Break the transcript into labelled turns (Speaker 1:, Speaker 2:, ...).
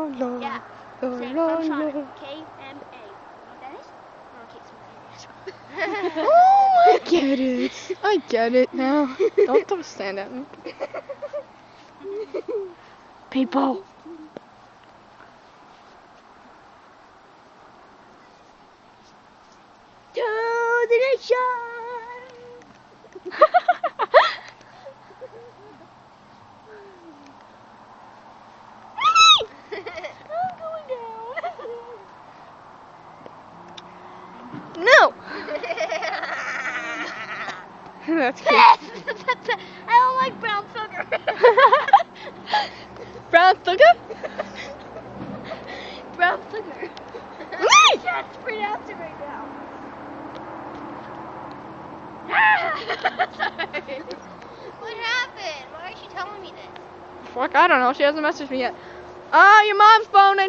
Speaker 1: la.
Speaker 2: Yeah.
Speaker 1: La,
Speaker 2: Say
Speaker 1: la,
Speaker 2: from Sonic.
Speaker 1: la.
Speaker 2: KMA. You know what that is?
Speaker 1: Oh, I get it. I get it now. Don't stand at me. People.
Speaker 2: To the nation. I'm going down.
Speaker 1: No. That's cute.
Speaker 2: I don't like brown sugar.
Speaker 1: Brown sugar?
Speaker 2: Brown sugar. I can't pronounce it right now. Sorry. What happened? Why is she telling me this?
Speaker 1: Fuck, I don't know. She hasn't messaged me yet. Ah, your mom's phoning.